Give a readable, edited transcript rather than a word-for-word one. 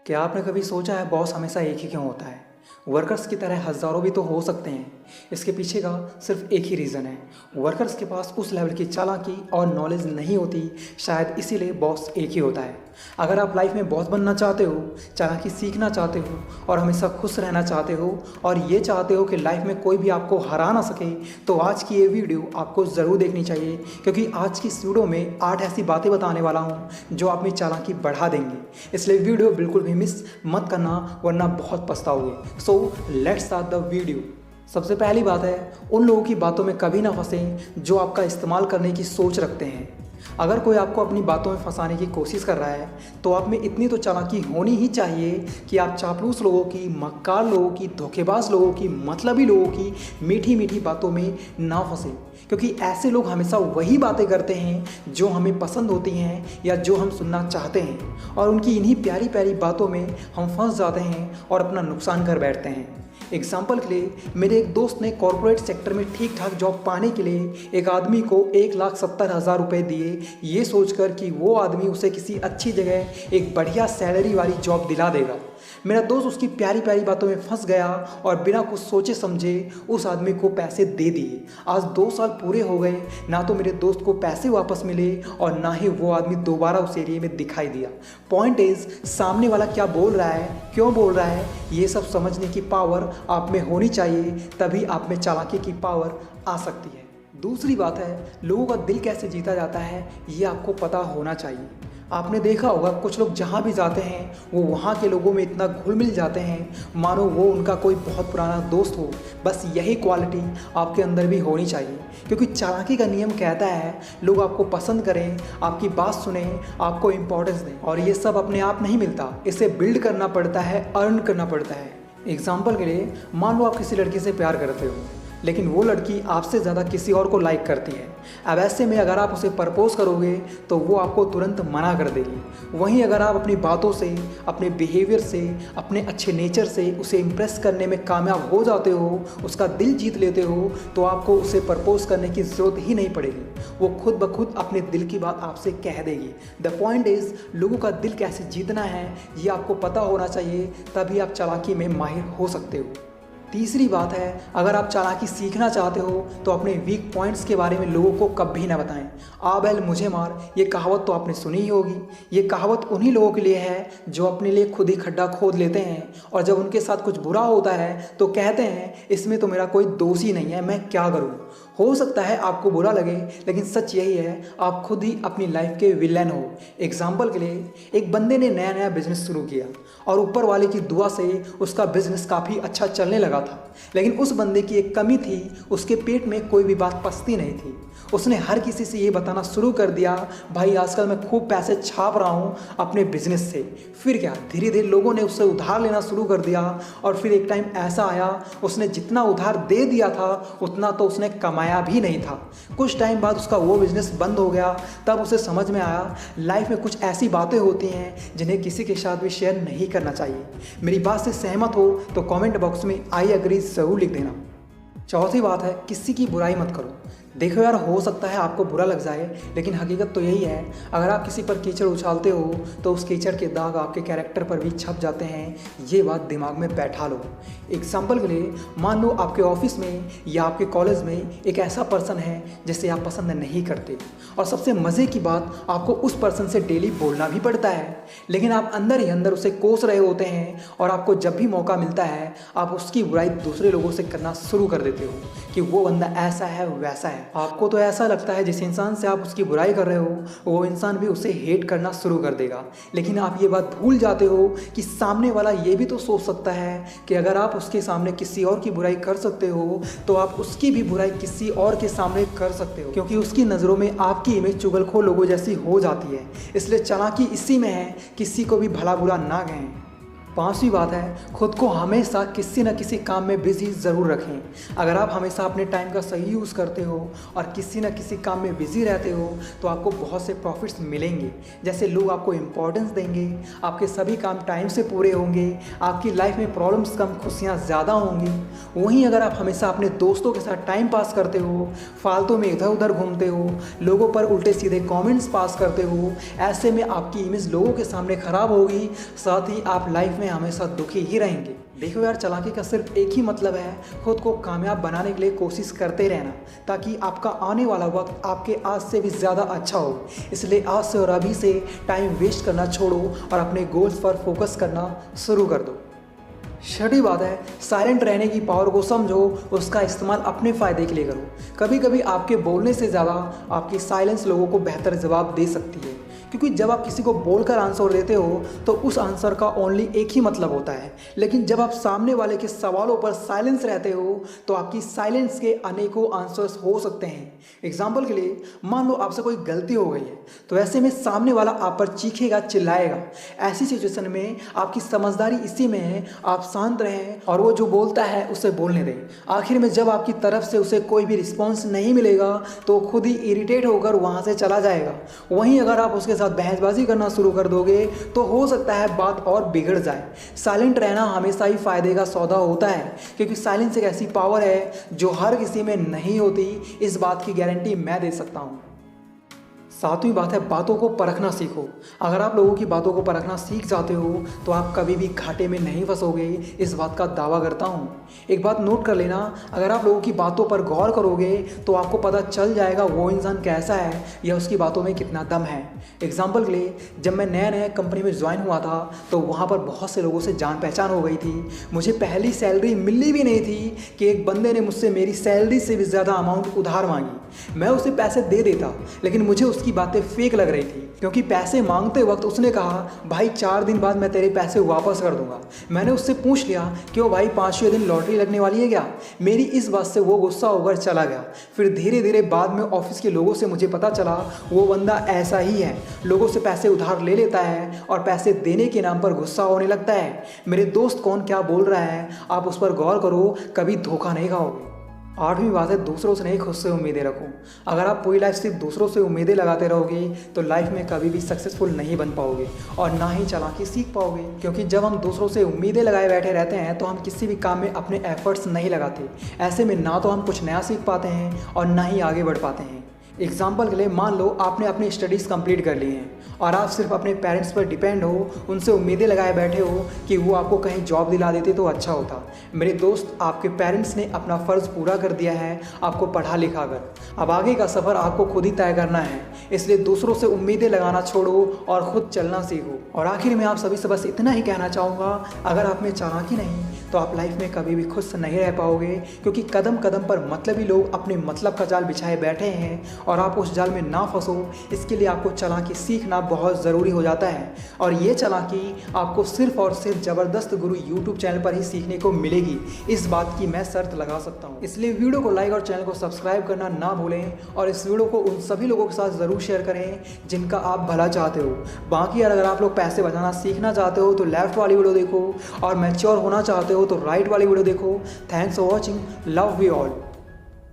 क्या आपने कभी सोचा है बॉस हमेशा एक ही क्यों होता है? वर्कर्स की तरह हज़ारों भी तो हो सकते हैं। इसके पीछे का सिर्फ एक ही रीज़न है। वर्कर्स के पास उस लेवल की चालाकी और नॉलेज नहीं होती, शायद इसीलिए बॉस एक ही होता है। अगर आप लाइफ में बॉस बनना चाहते हो, चालाकी सीखना चाहते हो और हमेशा खुश रहना चाहते हो और ये चाहते हो कि लाइफ में कोई भी आपको हरा ना सके, तो आज की ये वीडियो आपको ज़रूर देखनी चाहिए, क्योंकि आज की इस वीडियो में 8 ऐसी बातें बताने वाला हूँ जो अपनी चालाकी बढ़ा देंगे। इसलिए वीडियो बिल्कुल भी मिस मत करना, वरना बहुत पछताओगे। So let's start the video. सबसे पहली बात है, उन लोगों की बातों में कभी ना फंसें जो आपका इस्तेमाल करने की सोच रखते हैं। अगर कोई आपको अपनी बातों में फंसाने की कोशिश कर रहा है तो आप में इतनी तो चालाकी होनी ही चाहिए कि आप चापलूस लोगों की, मक्कार लोगों की, धोखेबाज लोगों की, मतलबी लोगों की मीठी मीठी बातों में ना फंसे, क्योंकि ऐसे लोग हमेशा वही बातें करते हैं जो हमें पसंद होती हैं या जो हम सुनना चाहते हैं, और उनकी इन्हीं प्यारी प्यारी बातों में हम फंस जाते हैं और अपना नुकसान कर बैठते हैं। एग्जाम्पल के लिए, मेरे एक दोस्त ने कॉरपोरेट सेक्टर में ठीक ठाक जॉब पाने के लिए एक आदमी को 1,70,000 रुपये दिए, ये सोचकर कि वो आदमी उसे किसी अच्छी जगह एक बढ़िया सैलरी वाली जॉब दिला देगा। मेरा दोस्त उसकी प्यारी प्यारी बातों में फंस गया और बिना कुछ सोचे समझे उस आदमी को पैसे दे दिए। आज 2 साल पूरे हो गए, ना तो मेरे दोस्त को पैसे वापस मिले और ना ही वो आदमी दोबारा उस एरिया में दिखाई दिया। पॉइंट इज, सामने वाला क्या बोल रहा है, क्यों बोल रहा है, ये सब समझने की पावर आप में होनी चाहिए, तभी आप में चालाकी की पावर आ सकती है। दूसरी बात है, लोगों का दिल कैसे जीता जाता है ये आपको पता होना चाहिए। आपने देखा होगा, कुछ लोग जहाँ भी जाते हैं वो वहाँ के लोगों में इतना घुल मिल जाते हैं मानो वो उनका कोई बहुत पुराना दोस्त हो। बस यही क्वालिटी आपके अंदर भी होनी चाहिए, क्योंकि चालाकी का नियम कहता है लोग आपको पसंद करें, आपकी बात सुने, आपको इम्पोर्टेंस दें, और ये सब अपने आप नहीं मिलता, इसे बिल्ड करना पड़ता है, अर्न करना पड़ता है। एग्जाम्पल के लिए, मान लो आप किसी लड़की से प्यार करते हो लेकिन वो लड़की आपसे ज़्यादा किसी और को लाइक करती है। अब ऐसे में अगर आप उसे प्रपोज करोगे तो वो आपको तुरंत मना कर देगी। वहीं अगर आप अपनी बातों से, अपने बिहेवियर से, अपने अच्छे नेचर से उसे इम्प्रेस करने में कामयाब हो जाते हो, उसका दिल जीत लेते हो, तो आपको उसे प्रपोज करने की ज़रूरत ही नहीं पड़ेगी। वो खुद ब खुद अपने दिल की बात आपसे कह देगी। द पॉइंट इज़, लोगों का दिल कैसे जीतना है ये आपको पता होना चाहिए, तभी आप चालाकी में माहिर हो सकते हो। तीसरी बात है, अगर आप चालाकी सीखना चाहते हो तो अपने वीक पॉइंट्स के बारे में लोगों को कभी ना बताएं। आ बैल मुझे मार, ये कहावत तो आपने सुनी ही होगी। ये कहावत उन्हीं लोगों के लिए है जो अपने लिए खुद ही खड्डा खोद लेते हैं और जब उनके साथ कुछ बुरा होता है तो कहते हैं इसमें तो मेरा कोई दोष ही नहीं है, मैं क्या करूँ। हो सकता है आपको बुरा लगे, लेकिन सच यही है, आप खुद ही अपनी लाइफ के विलेन हो। एग्जाम्पल के लिए, एक बंदे ने नया नया बिजनेस शुरू किया और ऊपर वाले की दुआ से उसका बिजनेस काफ़ी अच्छा चलने लगा था, लेकिन उस बंदे की एक कमी थी, उसके पेट में कोई भी बात पचती नहीं थी। उसने हर किसी से ये बताना शुरू कर दिया, भाई आजकल मैं खूब पैसे छाप रहा हूँ अपने बिजनेस से। फिर क्या, धीरे धीरे लोगों ने उससे उधार लेना शुरू कर दिया और फिर एक टाइम ऐसा आया, उसने जितना उधार दे दिया था उतना तो उसने कमाया भी नहीं था। कुछ टाइम बाद उसका वो बिजनेस बंद हो गया। तब उसे समझ में आया लाइफ में कुछ ऐसी बातें होती हैं जिन्हें किसी के साथ भी शेयर नहीं करना चाहिए। मेरी बात से सहमत हो तो कमेंट बॉक्स में आई एग्री ज़रूर लिख देना। चौथी बात है, किसी की बुराई मत करो। देखो यार, हो सकता है आपको बुरा लग जाए, लेकिन हकीकत तो यही है, अगर आप किसी पर कीचड़ उछालते हो तो उस कीचड़ के दाग आपके कैरेक्टर पर भी छप जाते हैं। ये बात दिमाग में बैठा लो। एग्जाम्पल के लिए, मान लो आपके ऑफिस में या आपके कॉलेज में एक ऐसा पर्सन है जिसे आप पसंद नहीं करते, और सबसे मज़े की बात, आपको उस पर्सन से डेली बोलना भी पड़ता है, लेकिन आप अंदर ही अंदर उसे कोस रहे होते हैं और आपको जब भी मौका मिलता है आप उसकी बुराई दूसरे लोगों से करना शुरू कर देते हो कि वो बंदा ऐसा है, वैसा है। आपको तो ऐसा लगता है जिस इंसान से आप उसकी बुराई कर रहे हो वो इंसान भी उसे हेट करना शुरू कर देगा, लेकिन आप ये बात भूल जाते हो कि सामने वाला ये भी तो सोच सकता है कि अगर आप उसके सामने किसी और की बुराई कर सकते हो तो आप उसकी भी बुराई किसी और के सामने कर सकते हो, क्योंकि उसकी नज़रों में आपकी इमेज चुगलखोर लोगों जैसी हो जाती है। इसलिए चालाकी इसी में है, किसी को भी भला बुरा ना कहें। 5वीं बात है, खुद को हमेशा किसी न किसी काम में बिजी ज़रूर रखें। अगर आप हमेशा अपने टाइम का सही यूज़ करते हो और किसी न किसी काम में बिजी रहते हो तो आपको बहुत से प्रॉफिट्स मिलेंगे। जैसे लोग आपको इम्पोर्टेंस देंगे, आपके सभी काम टाइम से पूरे होंगे, आपकी लाइफ में प्रॉब्लम्स कम, खुशियाँ ज़्यादा होंगी। वहीं अगर आप हमेशा अपने दोस्तों के साथ टाइम पास करते हो, फालतू में इधर उधर घूमते हो, लोगों पर उल्टे सीधे कमेंट्स पास करते हो, ऐसे में आपकी इमेज लोगों के सामने ख़राब होगी, साथ ही आप लाइफ में हमेशा दुखी ही रहेंगे। देखो यार, चालाकी का सिर्फ एक ही मतलब है, खुद को कामयाब बनाने के लिए कोशिश करते रहना, ताकि आपका आने वाला वक्त आपके आज से भी ज़्यादा अच्छा हो। इसलिए आज से और अभी से टाइम वेस्ट करना छोड़ो और अपने गोल्स पर फोकस करना शुरू कर दो। 6वीं बात है, साइलेंट रहने की पावर को समझो, उसका इस्तेमाल अपने फ़ायदे के लिए करो। कभी कभी आपके बोलने से ज़्यादा आपकी साइलेंस लोगों को बेहतर जवाब दे सकती है, क्योंकि जब आप किसी को बोलकर आंसर देते हो तो उस आंसर का ओनली एक ही मतलब होता है, लेकिन जब आप सामने वाले के सवालों पर साइलेंस रहते हो तो आपकी साइलेंस के अनेकों आंसर्स हो सकते हैं। एग्जाम्पल के लिए, मान लो आपसे कोई गलती हो गई है, तो ऐसे में सामने वाला आप पर चीखेगा, चिल्लाएगा। ऐसी सिचुएशन में आपकी समझदारी इसी में है, आप शांत रहें और वो जो बोलता है उसे बोलने दें। आखिर में जब आपकी तरफ से उसे कोई भी रिस्पॉन्स नहीं मिलेगा तो खुद ही इरिटेट होकर वहाँ से चला जाएगा। वहीं अगर आप उसके साथ बहसबाजी करना शुरू कर दोगे तो हो सकता है बात और बिगड़ जाए। साइलेंट रहना हमेशा ही फायदे का सौदा होता है, क्योंकि साइलेंस एक ऐसी पावर है जो हर किसी में नहीं होती। इस बात की गारंटी मैं दे सकता हूँ। 7वीं बात है, बातों को परखना सीखो। अगर आप लोगों की बातों को परखना सीख जाते हो तो आप कभी भी घाटे में नहीं फंसोगे, इस बात का दावा करता हूँ। एक बात नोट कर लेना, अगर आप लोगों की बातों पर गौर करोगे तो आपको पता चल जाएगा वो इंसान कैसा है या उसकी बातों में कितना दम है। एग्जाम्पल के लिए, जब मैं नया नया कंपनी में ज्वाइन हुआ था तो वहाँ पर बहुत से लोगों से जान पहचान हो गई थी। मुझे पहली सैलरी मिली भी नहीं थी कि एक बंदे ने मुझसे मेरी सैलरी से भी ज़्यादा अमाउंट उधार मांगी। मैं उसे पैसे दे देता, लेकिन मुझे उसकी बातें फेक लग रही थी, क्योंकि पैसे मांगते वक्त उसने कहा, भाई 4 दिन बाद मैं तेरे पैसे वापस कर दूंगा। मैंने उससे पूछ लिया, क्यों भाई 5वें दिन लॉटरी लगने वाली है क्या? मेरी इस बात से वो गुस्सा होकर चला गया। फिर धीरे धीरे बाद में ऑफिस के लोगों से मुझे पता चला वो बंदा ऐसा ही है, लोगों से पैसे उधार ले लेता है और पैसे देने के नाम पर गुस्सा होने लगता है। मेरे दोस्त कौन क्या बोल रहा है, आप उस पर गौर करो, कभी धोखा नहीं खाओगे। 8वीं बात है, दूसरों से नहीं खुद से उम्मीदें रखो। अगर आप पूरी लाइफ सिर्फ दूसरों से उम्मीदें लगाते रहोगे तो लाइफ में कभी भी सक्सेसफुल नहीं बन पाओगे और ना ही चालाकी सीख पाओगे, क्योंकि जब हम दूसरों से उम्मीदें लगाए बैठे रहते हैं तो हम किसी भी काम में अपने एफर्ट्स नहीं लगाते। ऐसे में ना तो हम कुछ नया सीख पाते हैं और ना ही आगे बढ़ पाते हैं। एग्जाम्पल के लिए, मान लो आपने अपनी स्टडीज़ कंप्लीट कर ली हैं और आप सिर्फ अपने पेरेंट्स पर डिपेंड हो, उनसे उम्मीदें लगाए बैठे हो कि वो आपको कहीं जॉब दिला देते तो अच्छा होता। मेरे दोस्त, आपके पेरेंट्स ने अपना फ़र्ज़ पूरा कर दिया है आपको पढ़ा लिखा कर। अब आगे का सफ़र आपको खुद ही तय करना है, इसलिए दूसरों से उम्मीदें लगाना छोड़ो और ख़ुद चलना सीखो। और आखिर में आप सभी से बस इतना ही कहना चाहूँगा, अगर आप में चालाकी नहीं तो आप लाइफ में कभी भी खुश नहीं रह पाओगे, क्योंकि कदम कदम पर मतलबी लोग अपने मतलब का जाल बिछाए बैठे हैं और आप उस जाल में ना फंसो, इसके लिए आपको चालाकी सीखना बहुत ज़रूरी हो जाता है। और ये चालाकी आपको सिर्फ और सिर्फ ज़बरदस्त गुरु यूट्यूब चैनल पर ही सीखने को मिलेगी, इस बात की मैं शर्त लगा सकता हूँ। इसलिए वीडियो को लाइक और चैनल को सब्सक्राइब करना ना भूलें और इस वीडियो को उन सभी लोगों के साथ ज़रूर शेयर करें जिनका आप भला चाहते हो। बाकी अगर आप लोग पैसे बचाना सीखना चाहते हो तो लेफ्ट वाली वीडियो देखो और मैच्योर होना चाहते हो तो राइट वाली वीडियो देखो। Thanks for watching, love you all.